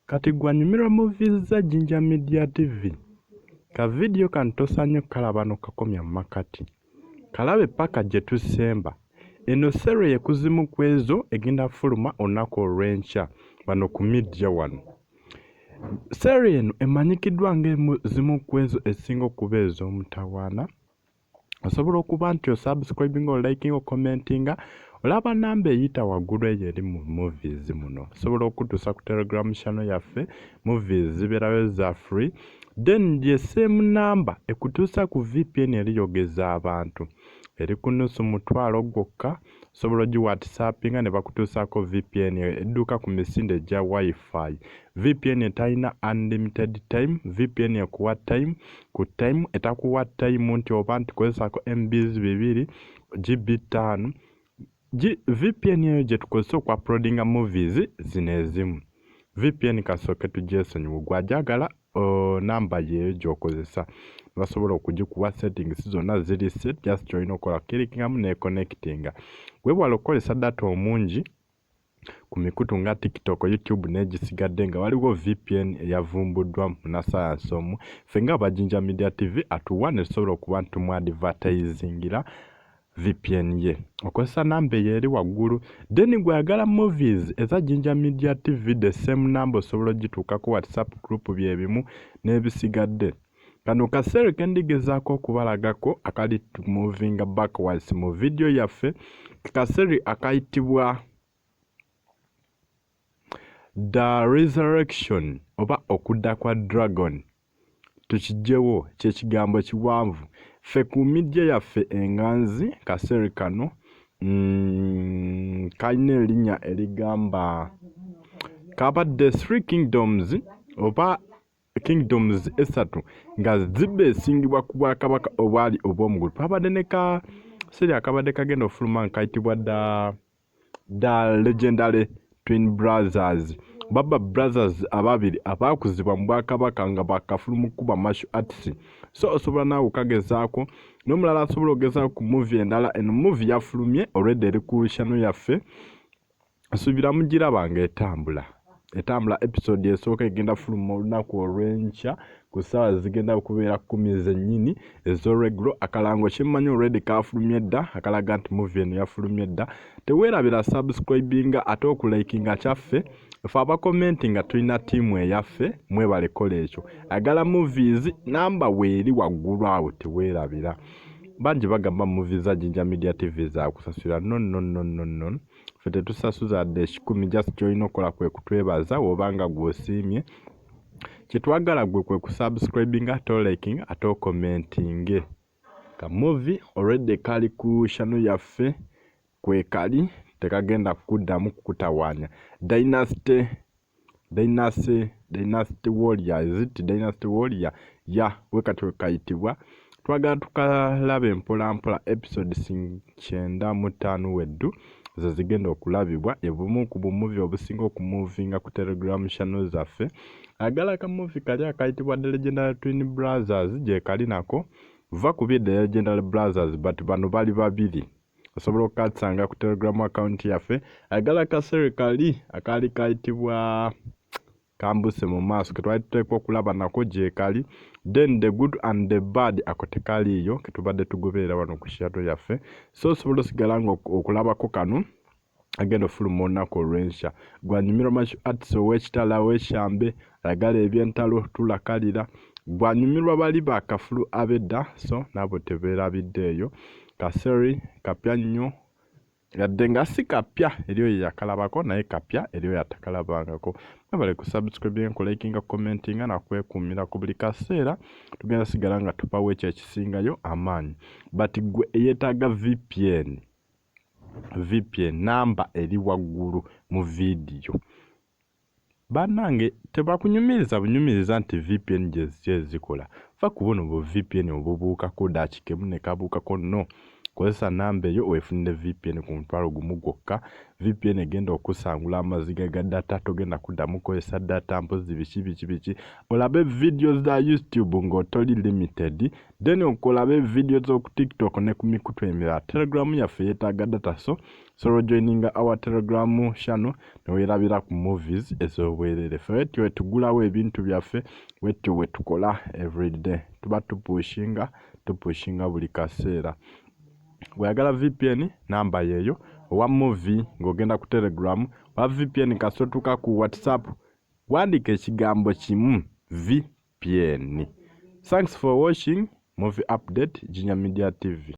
Kati gwanyumirwa movies za Jinja Media TV. Ka video kantosanyo kalabano kakomya makati. Kalabe paka jetu semba. Eno sero ye kuzimu kwezo eginda fuluma onako olwencha bano ku media wano. Sero eno emanyikidwa zimu kwezo esingo kubezo omutawana. Osobola okuba nti subscribing or liking or commenting olaba namba eyita waggulu eyo eri mu movies muno. Osobola okutuusa ku Telegram channel yaffe movies zibeerayo za free. Then the same number ekutuusa ku VPN eriyogeza abantu. Eri ku nusu mutwalo gwokka osobola gi whatsappinga ne bakutuusaako VPN edduuka ku misinde gya wifi. VPN etalina unlimited time, VPN ekuwa time ku time etakuwa time nti oba nti kozesako MBs 2 GB 5. VPN eyo gye tukozesa okuuploadinga movies zino ezimu. VPN kasooke tugyesonyiwe gwajagala namba yeyo gy'okozesa. Basobola okugikuwa settings zonna ziri set, just join okola clickingamu ne connectinga. Webwala okukozesa data omungi ku mikutu nga TikTok, YouTube n'egisigadde nga waliwo VPN eyavumbuddwa munnassaayansi omu. Ffe nga Jinja Media TV atuwa ne tusobola okuba ntumu advertisingira VPN ye. Okozesa namba eyo eri waggulu. Then gwayagala movies eza Jinja Media TV the same number osobola ogituukako WhatsApp group byebimu n'ebisigadde. Kano kaseera kendigezaako okubalagako akali moving backwards mu video yaffe. Kaseera akayitibwa The Resurrection oba okudda kwa Dragon. Tukijjewo kyekigambo kiwanvu. Ffe ku media yaffe enganzi kaseera kano kalina erinnya erigamba kabadde 3 kingdoms oba kingdoms esatu nga zibeesingibwa ku bwakabaka obwali obw'omugulu. Pabadde ne ka seri akabadde kagenda ofuluma nkayitibwa the legendary twin brothers. Baba brothers ababiri abakuzibwa mu bwakabaka nga bakafulumu kuba martial arts. So osobola naawe okagezaako n'omulala asobola ogezaako ku movie endala. Eno movie yafulumye already eri ku channel yaffe. Asuubira mugiraba nga etambula episode esooka egenda fuluma olunaku olw'enkya ku ssaawa zigenda kubeera 10 zennyini ez'oregulo. Akalango kyemmanyi already kafulumye dda akalaga nti movie eno yafulumye dda. Teweerabira subscribinga ate okulikinga kyaffe. Ffe abakomentinga tulina tiimu eyaffe mwebale kola ekyo. Agala movies namba weeri waggulu awo teweerabira. Bangi bagamba movies za Jinja Media TV za kusasula. No. Ffe tetusasuza dde 10 just join okola kwe kutwebaza wobanga gwosiimye. Kyetwagala gwe kwe kusubscribinga ate liking ate commenting. Ka movie already kali ku channel yaffe kwe kali tekagenda kuddamu kukutawaanya. Dynasty Warrior, is it Dynasty Warrior? Wekati wekayitibwa. Twagala tukalabe mpola episodes 95 weddu zo zigenda okulabibwa ebumu ku bumuvi obusinga okumuvinga ku Telegram channel zaffe. Agala ka movie kali akayitibwa The Legendary Twin Brothers gye kali nako va ku The Legendary Brothers but bano bali babiri. Osobola okukasanga ku Telegram account yaffe. Agala kaseera kali akali kayitibwa kambuse mu maaso ketwali tuteekwa okulaba nako gye kali. Then the good and the bad ako tekaliiyo ketubadde tugoberera wano ku channel yaffe. So osobola osigala nga okulabako kano agenda ofuluma olunaku olw'enkya. Gwanyumirwa martial arts ow'ekitala ow'ekyambe agala ebyentalo tulakalira. Gwanyumirwa bali bakafulu abedda so nabo tebeerabiddeeyo. Kaseri kapya nnyo yadde nga si kapya eriyo yakalabako naye kapya eriyo yatakalabangako. Mwebale ku subscribing ku likinga commentinga na kwekuumira ku buli kaseera tugenda sigala nga tupawo ekyo ekisingayo amaanyi. But gwe eyeetaaga VPN namba eri waggulu mu video. Bannange tebakunyumiriza bunyumiriza nti VPN gye zikola. Fa kubono bu VPN obubuukako daakikemu ne kabuukako no. Kozesa namba eyo weefunire VPN ku mutwalo gumu gwokka. VPN egenda okusangula amaziga ga data togenda kuddamu kozesa data mpozi biki. Olabe videos za YouTube ng'otoli limited. Then okolabe videos ku TikTok ne ku mikutu emirala. Telegram yaffe yeetaaga data so So joining our Telegram channel newerabira ku movies ezobwerere. Fetwe wetugulawo ebintu byaffe wetwe wetukola everyday. Tuba tupushinga buli kaseera. Bwayagala VPN namba yeyo wa movie ng'ogenda ku Telegram wa VPN kasotuka ku WhatsApp wandika ekigambo kimu VPN. Thanks for watching Movie Update Jinja Media TV.